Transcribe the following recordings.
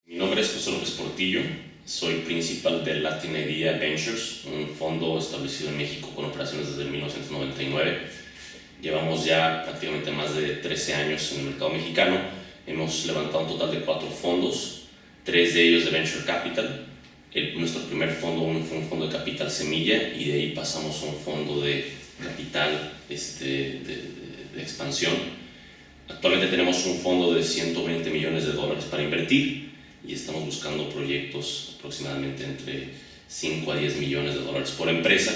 Mi nombre es José López Portillo, soy principal de Latin Idea Ventures, un fondo establecido en México con operaciones desde 1999. Llevamos ya prácticamente más de 13 años en el mercado mexicano. Hemos levantado un total de 4 fondos, 3 de ellos de Venture Capital. Nuestro primer fondo fue un fondo de capital semilla y de ahí pasamos a un fondo de capital de expansión. Actualmente tenemos un fondo de $120 millones para invertir y estamos buscando proyectos aproximadamente entre 5 a 10 millones de dólares por empresa.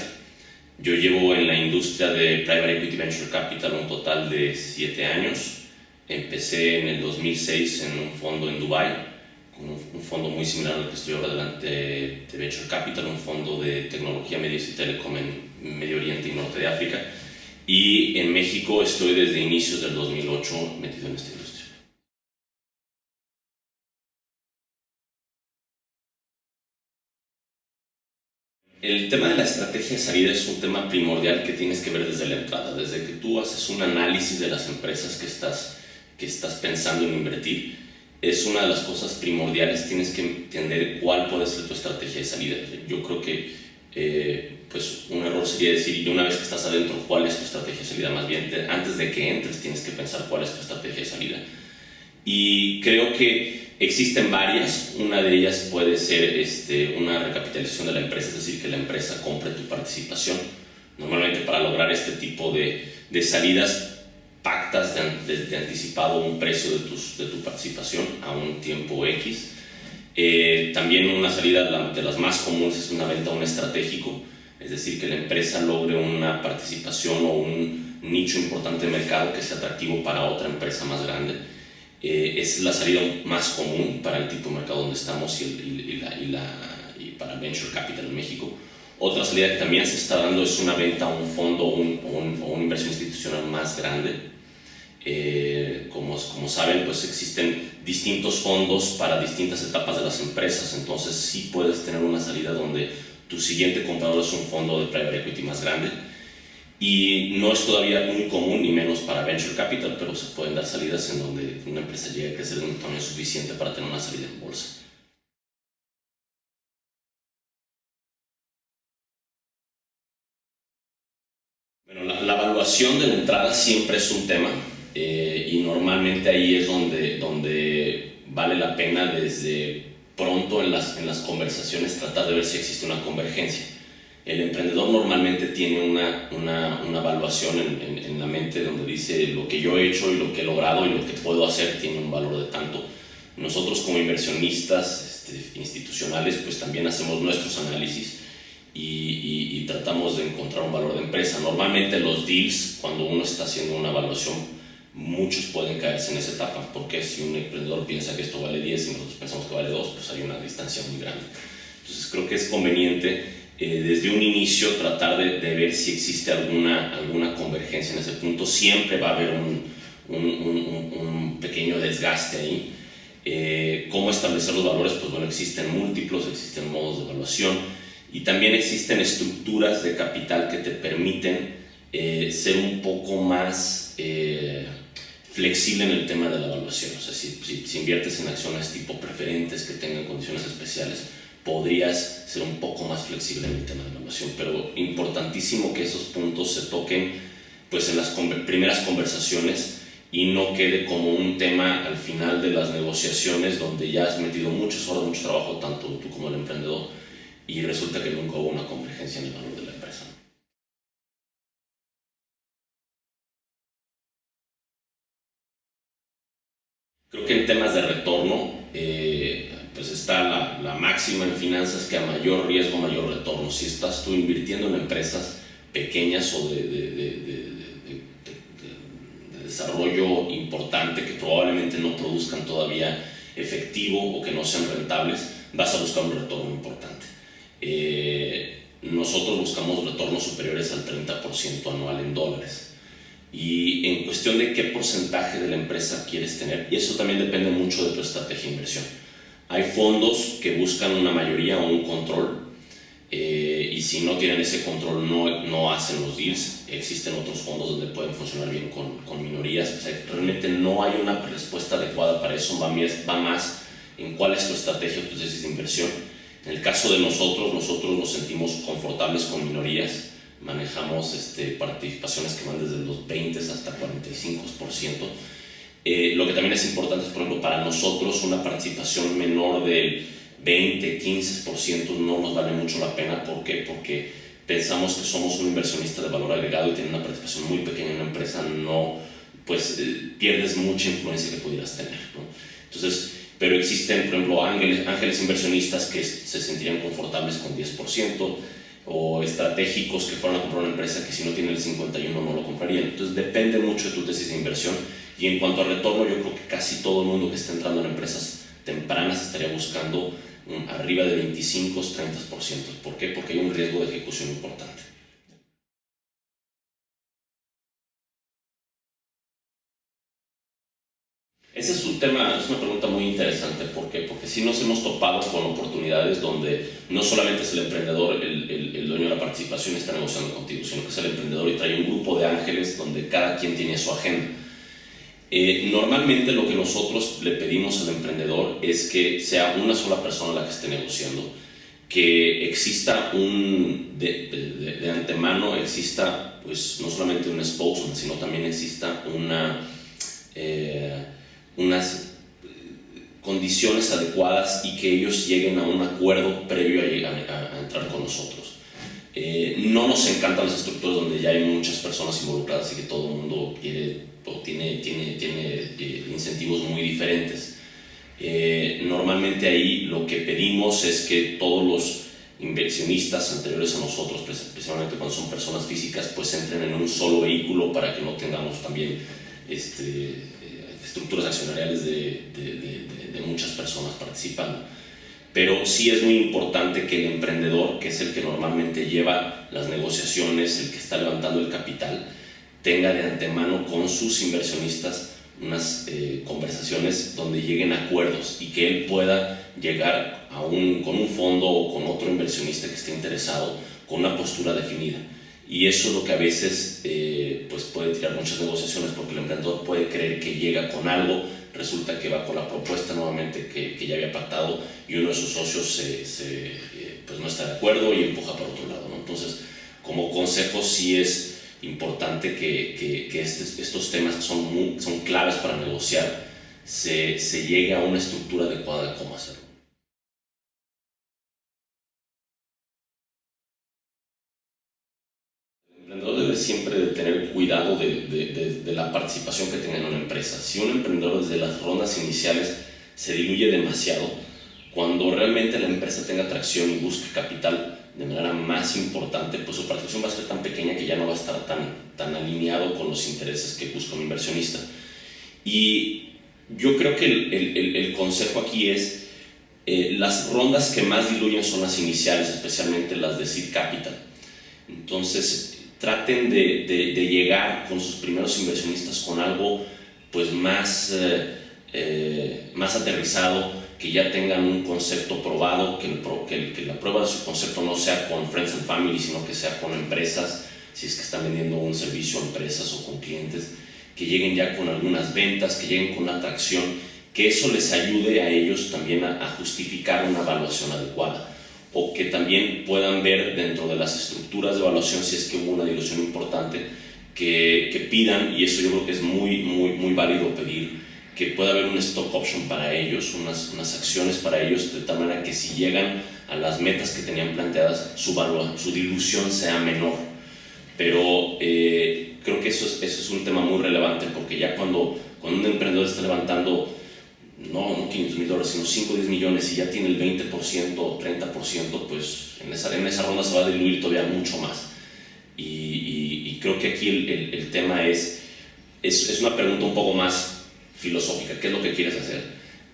Yo llevo en la industria de Private Equity Venture Capital un total de 7 años. Empecé en el 2006 en un fondo en Dubái, con un fondo muy similar al que estoy ahora delante de Venture Capital, un fondo de tecnología, medios y telecom en Medio Oriente y Norte de África. Y en México estoy desde inicios del 2008 metido en esta industria. El tema de la estrategia de salida es un tema primordial que tienes que ver desde la entrada, desde que tú haces un análisis de las empresas que estás pensando en invertir. Es una de las cosas primordiales, tienes que entender cuál puede ser tu estrategia de salida. Yo creo que pues un error sería decir, y una vez que estás adentro, cuál es tu estrategia de salida. Más bien, antes de que entres, tienes que pensar cuál es tu estrategia de salida. Y creo que existen varias. Una de ellas puede ser una recapitalización de la empresa, es decir, que la empresa compre tu participación. Normalmente para lograr este tipo de salidas, pactas de anticipado un precio de tu participación a un tiempo X. También una salida de las más comunes es una venta a un estratégico, es decir, que la empresa logre una participación o un nicho importante de mercado que sea atractivo para otra empresa más grande. Es la salida más común para el tipo de mercado donde estamos y para Venture Capital en México. Otra salida que también se está dando es una venta a un fondo o una inversión institucional más grande. Como saben, pues existen distintos fondos para distintas etapas de las empresas, entonces sí puedes tener una salida donde tu siguiente comprador es un fondo de private equity más grande. Y no es todavía muy común, ni menos para Venture Capital, pero se pueden dar salidas en donde una empresa llegue a crecer de un tamaño suficiente para tener una salida en bolsa. Bueno, la evaluación de la entrada siempre es un tema y normalmente ahí es donde vale la pena desde pronto en las conversaciones tratar de ver si existe una convergencia. El emprendedor normalmente tiene una evaluación en la mente donde dice lo que yo he hecho y lo que he logrado y lo que puedo hacer tiene un valor de tanto. Nosotros como inversionistas institucionales pues también hacemos nuestros análisis y tratamos de encontrar un valor de empresa. Normalmente los deals, cuando uno está haciendo una evaluación, muchos pueden caerse en esa etapa, porque si un emprendedor piensa que esto vale 10 y nosotros pensamos que vale 2, pues hay una distancia muy grande. Entonces creo que es conveniente desde un inicio tratar de ver si existe alguna convergencia en ese punto. Siempre va a haber un pequeño desgaste ahí. ¿Cómo establecer los valores? Pues bueno, existen múltiplos, existen modos de evaluación y también existen estructuras de capital que te permiten ser un poco más flexible en el tema de la evaluación. O sea, si inviertes en acciones tipo preferentes que tengan condiciones especiales, podrías ser un poco más flexible en el tema de la evaluación, pero importantísimo que esos puntos se toquen pues en las primeras conversaciones y no quede como un tema al final de las negociaciones donde ya has metido muchas horas, mucho trabajo, tanto tú como el emprendedor, y resulta que nunca hubo una convergencia en el valor de la empresa. Creo que en temas de retorno, pues está la máxima en finanzas que a mayor riesgo, mayor retorno. Si estás tú invirtiendo en empresas pequeñas o de desarrollo importante que probablemente no produzcan todavía efectivo o que no sean rentables, vas a buscar un retorno importante. Nosotros buscamos retornos superiores al 30% anual en dólares. Y en cuestión de qué porcentaje de la empresa quieres tener, y eso también depende mucho de tu estrategia de inversión. Hay fondos que buscan una mayoría o un control, y si no tienen ese control no hacen los deals. Existen otros fondos donde pueden funcionar bien con minorías. O sea, realmente no hay una respuesta adecuada para eso, va más en cuál es tu estrategia, tu tesis de inversión. En el caso de nosotros nos sentimos confortables con minorías, manejamos participaciones que van desde los 20 hasta 45%. Lo que también es importante es, por ejemplo, para nosotros una participación menor del 20, 15% no nos vale mucho la pena. ¿Por qué? Porque pensamos que somos un inversionista de valor agregado y tener una participación muy pequeña en una empresa pierdes mucha influencia que pudieras tener, ¿no? Entonces, pero existen, por ejemplo, ángeles inversionistas que se sentirían confortables con 10%, o estratégicos que fueran a comprar una empresa que si no tiene el 51 no lo comprarían. Entonces depende mucho de tu tesis de inversión, y en cuanto a retorno yo creo que casi todo el mundo que está entrando en empresas tempranas estaría buscando arriba de 25 30%. ¿Por qué? Porque hay un riesgo de ejecución importante. Ese es un tema, es una pregunta muy interesante. ¿Por qué? Porque sí nos hemos topado con oportunidades donde no solamente es el emprendedor, el dueño de la participación está negociando contigo, sino que es el emprendedor y trae un grupo de ángeles donde cada quien tiene su agenda. Normalmente lo que nosotros le pedimos al emprendedor es que sea una sola persona la que esté negociando, que exista de antemano exista pues no solamente un spokesman, sino también exista unas condiciones adecuadas y que ellos lleguen a un acuerdo previo a entrar con nosotros. No nos encantan las estructuras donde ya hay muchas personas involucradas y que todo el mundo quiere o tiene incentivos muy diferentes. Normalmente ahí lo que pedimos es que todos los inversionistas anteriores a nosotros, especialmente cuando son personas físicas, pues entren en un solo vehículo para que no tengamos también estructuras accionariales de muchas personas participando. Pero sí es muy importante que el emprendedor, que es el que normalmente lleva las negociaciones, el que está levantando el capital, tenga de antemano con sus inversionistas unas conversaciones donde lleguen a acuerdos y que él pueda llegar con un fondo o con otro inversionista que esté interesado con una postura definida. Y eso es lo que a veces pues puede tirar muchas negociaciones, porque el emprendedor puede creer que llega con algo, resulta que va con la propuesta nuevamente que ya había pactado y uno de sus socios pues no está de acuerdo y empuja para otro lado, ¿no? Entonces, como consejo, sí es importante que estos temas que son claves para negociar se llegue a una estructura adecuada de cómo hacerlo. El emprendedor debe siempre de tener cuidado de la participación que tenga en una empresa. Si un emprendedor desde las rondas iniciales se diluye demasiado, cuando realmente la empresa tenga tracción y busque capital de manera más importante, pues su participación va a ser tan pequeña que ya no va a estar tan alineado con los intereses que busca un inversionista. Y yo creo que el consejo aquí es las rondas que más diluyen son las iniciales, especialmente las de seed capital. Entonces traten de llegar con sus primeros inversionistas con algo pues más aterrizado, que ya tengan un concepto probado, que la prueba de su concepto no sea con friends and family, sino que sea con empresas, si es que están vendiendo un servicio a empresas o con clientes, que lleguen ya con algunas ventas, que lleguen con una atracción, que eso les ayude a ellos también a justificar una evaluación adecuada, o que también puedan ver dentro de las estructuras de evaluación, si es que hubo una dilución importante, que pidan, y eso yo creo que es muy válido pedir, que pueda haber un stock option para ellos, unas acciones para ellos, de tal manera que si llegan a las metas que tenían planteadas, su dilución sea menor. Pero creo que eso es un tema muy relevante, porque ya cuando un emprendedor está levantando no $500,000, sino 5 o 10 millones y ya tiene el 20% o 30%, pues en esa ronda se va a diluir todavía mucho más. Y creo que aquí el tema es una pregunta un poco más filosófica. ¿Qué es lo que quieres hacer?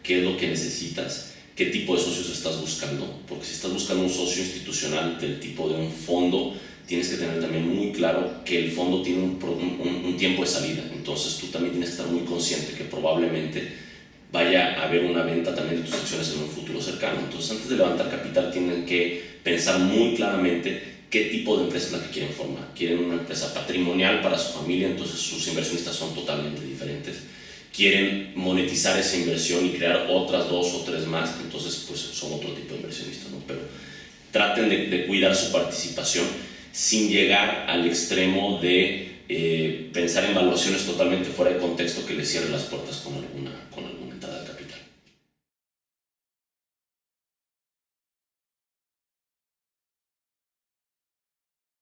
¿Qué es lo que necesitas? ¿Qué tipo de socios estás buscando? Porque si estás buscando un socio institucional del tipo de un fondo, tienes que tener también muy claro que el fondo tiene un tiempo de salida. Entonces tú también tienes que estar muy consciente que probablemente vaya a haber una venta también de tus acciones en un futuro cercano. Entonces, antes de levantar capital, tienen que pensar muy claramente qué tipo de empresa es la que quieren formar. ¿Quieren una empresa patrimonial para su familia? Entonces sus inversionistas son totalmente diferentes. quieren monetizar esa inversión y crear otras 2 o 3 más, entonces pues son otro tipo de inversionistas, ¿no? Pero traten de cuidar su participación sin llegar al extremo de pensar en valuaciones totalmente fuera de contexto que les cierre las puertas con alguna